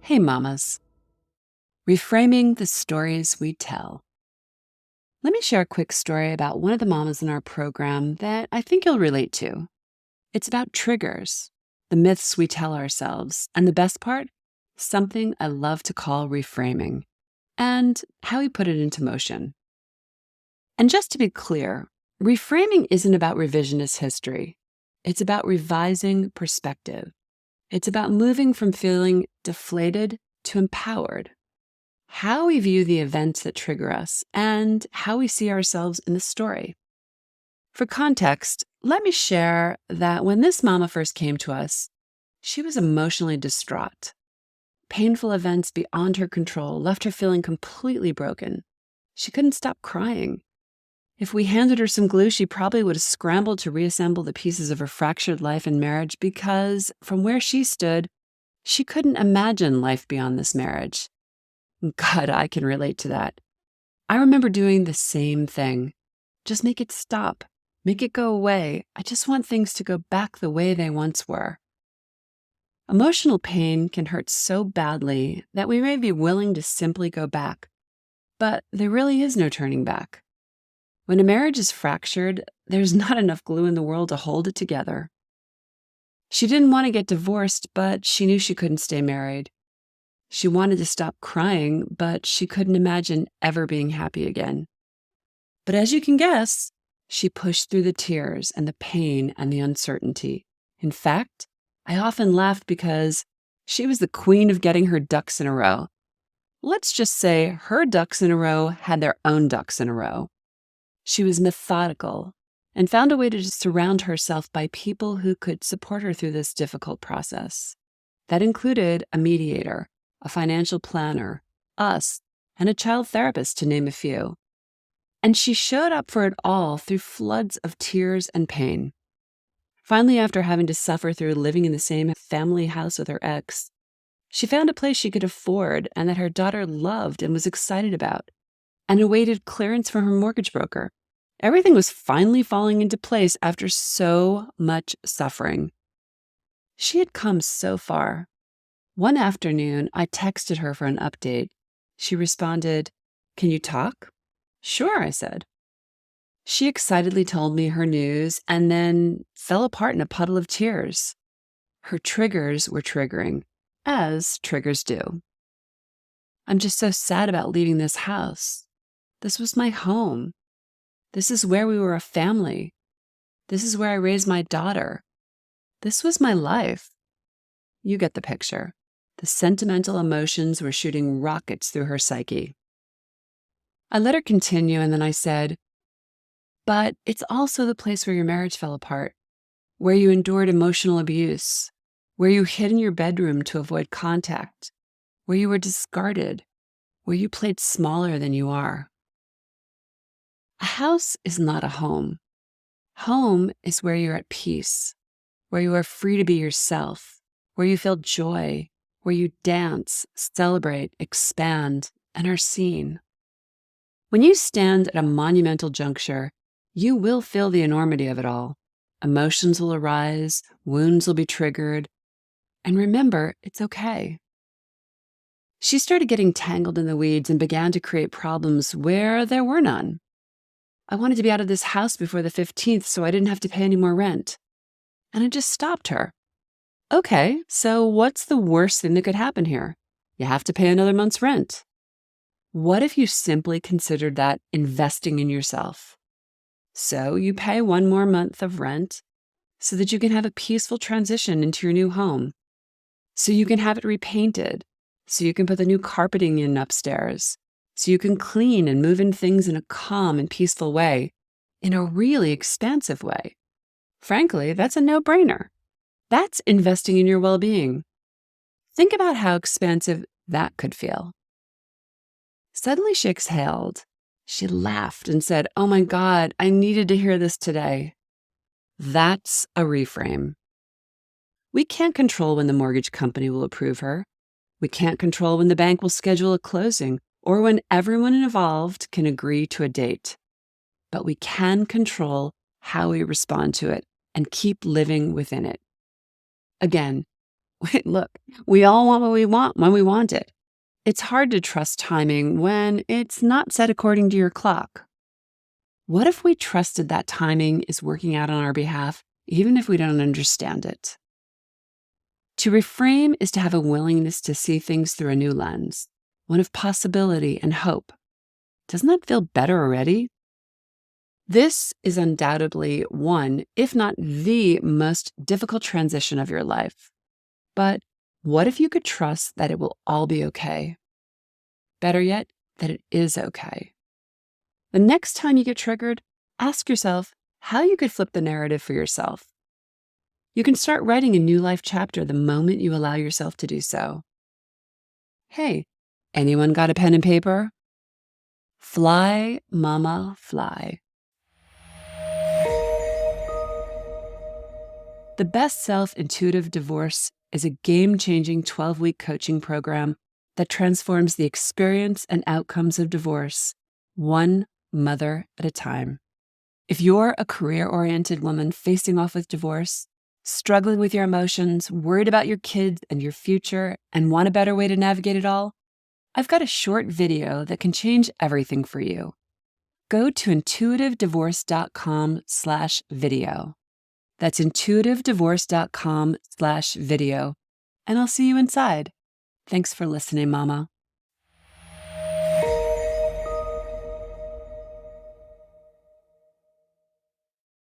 Hey mamas, reframing the stories we tell. Let me share a quick story about one of the mamas in our program that I think you'll relate to. It's about triggers, the myths we tell ourselves, and the best part, something I love to call reframing, and how we put it into motion. And just to be clear, reframing isn't about revisionist history. It's about revising perspective. It's about moving from feeling deflated to empowered. How we view the events that trigger us, and how we see ourselves in the story. For context, let me share that when this mama first came to us, she was emotionally distraught. Painful events beyond her control left her feeling completely broken. She couldn't stop crying. If we handed her some glue, she probably would have scrambled to reassemble the pieces of her fractured life and marriage because, from where she stood, she couldn't imagine life beyond this marriage. God, I can relate to that. I remember doing the same thing. Just make it stop. Make it go away. I just want things to go back the way they once were. Emotional pain can hurt so badly that we may be willing to simply go back. But there really is no turning back. When a marriage is fractured, there's not enough glue in the world to hold it together. She didn't want to get divorced, but she knew she couldn't stay married. She wanted to stop crying, but she couldn't imagine ever being happy again. But as you can guess, she pushed through the tears and the pain and the uncertainty. In fact, I often laughed because she was the queen of getting her ducks in a row. Let's just say her ducks in a row had their own ducks in a row. She was methodical and found a way to surround herself by people who could support her through this difficult process. That included a mediator, a financial planner, us, and a child therapist, to name a few. And she showed up for it all through floods of tears and pain. Finally, after having to suffer through living in the same family house with her ex, she found a place she could afford and that her daughter loved and was excited about, and awaited clearance from her mortgage broker. Everything was finally falling into place after so much suffering. She had come so far. One afternoon, I texted her for an update. She responded, "Can you talk?" "Sure," I said. She excitedly told me her news and then fell apart in a puddle of tears. Her triggers were triggering, as triggers do. "I'm just so sad about leaving this house. This was my home. This is where we were a family. This is where I raised my daughter. This was my life." You get the picture. The sentimental emotions were shooting rockets through her psyche. I let her continue, and then I said, "But it's also the place where your marriage fell apart, where you endured emotional abuse, where you hid in your bedroom to avoid contact, where you were discarded, where you played smaller than you are. A house is not a home. Home is where you're at peace, where you are free to be yourself, where you feel joy, where you dance, celebrate, expand, and are seen. When you stand at a monumental juncture, you will feel the enormity of it all. Emotions will arise, wounds will be triggered, and remember, it's okay." She started getting tangled in the weeds and began to create problems where there were none. "I wanted to be out of this house before the 15th so I didn't have to pay any more rent." And I just stopped her. "Okay, so what's the worst thing that could happen here? You have to pay another month's rent. What if you simply considered that investing in yourself? So you pay one more month of rent so that you can have a peaceful transition into your new home, so you can have it repainted, so you can put the new carpeting in upstairs, so you can clean and move in things in a calm and peaceful way, in a really expansive way. Frankly, that's a no-brainer. That's investing in your well-being. Think about how expansive that could feel." Suddenly she exhaled. She laughed and said, "Oh my God, I needed to hear this today." That's a reframe. We can't control when the mortgage company will approve her. We can't control when the bank will schedule a closing or when everyone involved can agree to a date. But we can control how we respond to it and keep living within it. Again, Wait, look, we all want what we want when we want it. It's hard to trust timing when it's not set according to your clock. What if we trusted that timing is working out on our behalf, even if we don't understand it? To reframe is to have a willingness to see things through a new lens, one of possibility and hope. Doesn't that feel better already? This is undoubtedly one, if not the most difficult transition of your life. But what if you could trust that it will all be okay? Better yet, that it is okay. The next time you get triggered, ask yourself how you could flip the narrative for yourself. You can start writing a new life chapter the moment you allow yourself to do so. Hey, anyone got a pen and paper? Fly, mama, fly. The Best Self Intuitive Divorce is a game-changing 12-week coaching program that transforms the experience and outcomes of divorce, one mother at a time. If you're a career-oriented woman facing off with divorce, struggling with your emotions, worried about your kids and your future, and want a better way to navigate it all, I've got a short video that can change everything for you. Go to intuitivedivorce.com/video. That's intuitivedivorce.com/video, and I'll see you inside. Thanks for listening, Mama.